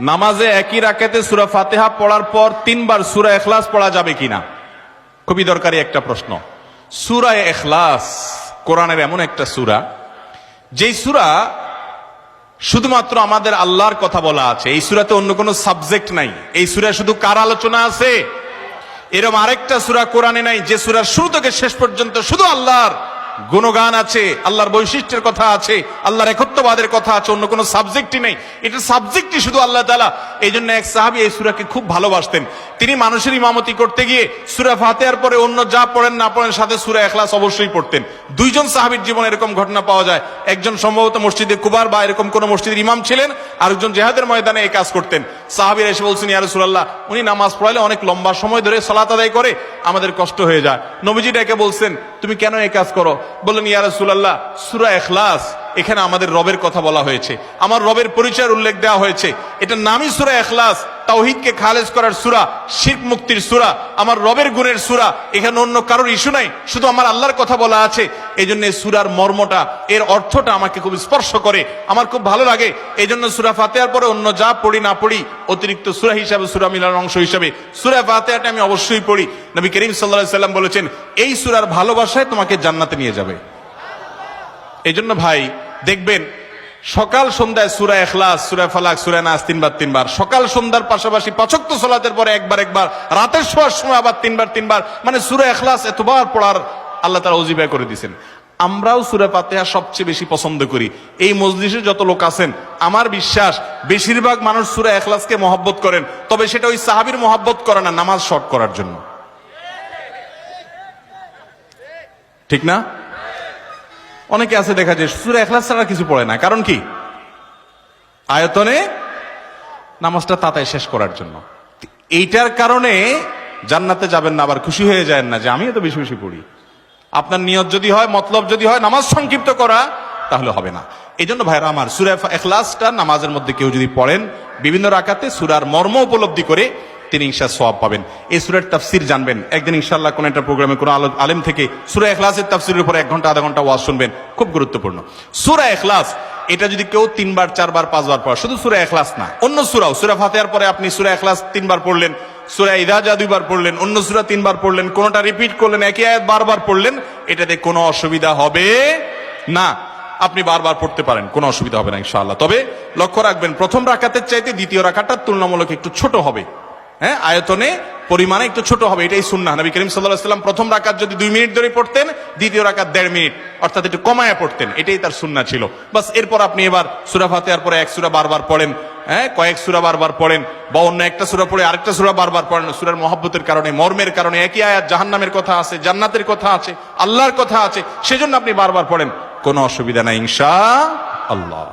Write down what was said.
নামাজে একই রাকাতে সূরা ফাতিহা পড়ার পর 3 বার সূরা ইখলাস পড়া যাবে কিনা? খুবই দরকারি একটা প্রশ্ন। সূরা ইখলাস কোরআনের এমন একটা সূরা, যেই সূরা শুধুমাত্র আমাদের আল্লাহর কথা বলা আছে। এই সূরাতে অন্য কোনো সাবজেক্ট নাই। এই সূরায় শুধু কার আলোচনা আছে? এরকম আরেকটা সূরা কোরআনে নাই যে সূরার শুরু থেকে শেষ পর্যন্ত শুধু আল্লাহর গুণগান আছে, আল্লাহর বৈশিষ্ট্যের কথা আছে, আল্লাহর একত্ববাদের কথা আছে, অন্য কোনো সাবজেক্টই নেই। এটা সাবজেক্টই শুধু আল্লাহ তাআলা। এই জন্য এক সাহাবী এই সূরাকে খুব ভালোবাসতেন। তিনি মানুষের ইমামতি করতে গিয়ে সূরা ফাতিহার পরে অন্য যা পড়েন না পড়েন সাথে সূরা ইখলাস অবশ্যই পড়তেন। দুইজন সাহাবীর জীবনে এরকম ঘটনা পাওয়া যায়। একজন সম্ভবত মসজিদে কুবার বা এরকম কোন মসজিদের ইমাম ছিলেন, আরেকজন জিহাদের ময়দানে এই কাজ করতেন। সাহাবীরা এসে বলছেন, ইয়া রাসূলুল্লাহ, উনি নামাজ পড়াইলে অনেক লম্বা সময় ধরে সালাত আদায় করে, আমাদের কষ্ট হয়ে যায়। নবীজি ডেকে বলছেন, তুমি কেন এই কাজ করো? বললেন, ইয়া রাসূলুল্লাহ, সূরা ইখলাস এখানে আমাদের রবের কথা বলা হয়েছে, আমার রবের পরিচয়ের উল্লেখ দেওয়া হয়েছে। এটার নামই সূরা ইখলাস, তাওহীদকে খালেজ করার সূরা, শিরক মুক্তির সূরা, আমার রবের গুণের সূরা। এখানে অন্য কারোর ইস্যু নাই, শুধু আমার আল্লাহর কথা বলা আছে। এই জন্য সূরার মর্মটা, এর অর্থটা আমাকে খুব স্পর্শ করে, আমার খুব ভালো লাগে। এই জন্য সূরা ফাতিহার পরে অন্য যা পড়ি না পড়ি, অতিরিক্ত সূরা হিসাবে, সূরা মিলার অংশ হিসাবে সূরা ফাতিহাটা আমি অবশ্যই পড়ি। নবী করিম সাল্লাল্লাহু আলাইহি সাল্লাম বলেছেন, এই সূরার ভালোবাসায় তোমাকে জান্নাতে নিয়ে যাবে। এই জন্য ভাই দেখবেন, সকাল সন্ধ্যায় সূরা ইখলাস, সূরা ফালাক, সূরা নাস 3 বার 3 বার, সকাল সন্ধ্যার পাশাপাশি 5 ওয়াক্ত সালাতের পরে একবার, রাতের শোয়ার সময় আবার 3 বার, মানে সূরা ইখলাস এতবার পড়ার আল্লাহ তাআলা ওজিফা করে দিয়েছেন। আমরাও সূরা ফাতিহা সবচেয়ে বেশি পছন্দ করি। এই মজলিসে যত লোক আছেন, আমার বিশ্বাস বেশিরভাগ মানুষ সূরা ইখলাসকে মহব্বত করেন, তবে সেটা ওই সাহাবীর মহব্বত করে না, নামাজ শর্ট করার জন্য। ঠিক না? অনেকে আছে দেখা যায় সূরা ইখলাস ছাড়া কিছু পড়ে না। কারণ কি? আয়তনে নামাজটা তাড়াতাড়ি শেষ করার জন্য। এইটার কারণে জান্নাতে যাবেন না, আবার খুশি হয়ে যায় না যে আমি এত বেশি বেশি পড়ি। আপনার নিয়ত যদি হয়, মতলব যদি হয় নামাজ সংক্ষিপ্ত করা, তাহলে হবে না। এই জন্য ভাইরা আমার, সূরা ইখলাসটা নামাজের মধ্যে কেউ যদি পড়েন বিভিন্ন রাকাতে, সূরার মর্ম উপলব্ধি করে তিনি ইনশাআল্লাহ সওয়াব পাবেন। এই সূরার তাফসীর জানবেন। একদিন ইনশাআল্লাহ কোন একটা প্রোগ্রামে কোন আলেম থেকে সূরা ইখলাসের তাফসীরের উপরে 1 ঘন্টা আধা ঘন্টা ওয়াজ শুনবেন, খুব গুরুত্বপূর্ণ। সূরা ইখলাস এটা যদি কেউ 3 বার 4 বার 5 বার পড়ে, শুধু সূরা ইখলাস না, অন্য সূরাও, সূরা ফাতিহার পরে আপনি সূরা ইখলাস 3 বার পড়লেন, সূরা ইযা জা 2 বার পড়লেন, অন্য সূরা 3 বার পড়লেন, কোনটা রিপিট করলেন, একই আয়াত বারবার পড়লেন, এটাতে কোনো অসুবিধা হবে না। আপনি বারবার পড়তে পারেন, কোনো অসুবিধা হবে না ইনশাআল্লাহ। তবে লক্ষ্য রাখবেন, প্রথম রাকাতের চাইতে দ্বিতীয় রাকাতটা তুলনামূলক একটু ছোট হবে। হ্যাঁ, আয়তনে পরিমাণে একটু ছোট হবে, এটাই সুন্নাহ। নবী করিম সাল্লাল্লাহু আলাইহি ওয়াসাল্লাম প্রথম রাকাত যদি 2 মিনিট ধরে পড়তেন, দ্বিতীয় রাকাত 1.5 মিনিট, অর্থাৎ একটু কমায়া পড়তেন, এটাই তার সুন্নাহ ছিল। বাস, এরপর আপনি এবার সূরা ফাতিহার পরে 1 সূরা বারবার পড়েন, হ্যাঁ, কয়েক সূরা বারবার পড়েন, বা অন্য একটা সূরা পড়ে আরেকটা সূরা বারবার পড়েন। সূরার মহব্বতের কারণে, মর্মের কারণে, একই আয়াত জাহান্নামের কথা আছে, জান্নাতের কথা আছে, আল্লাহর কথা আছে, সেজন্য আপনি বারবার পড়েন, কোনো অসুবিধা নাই ইনশাআল্লাহ।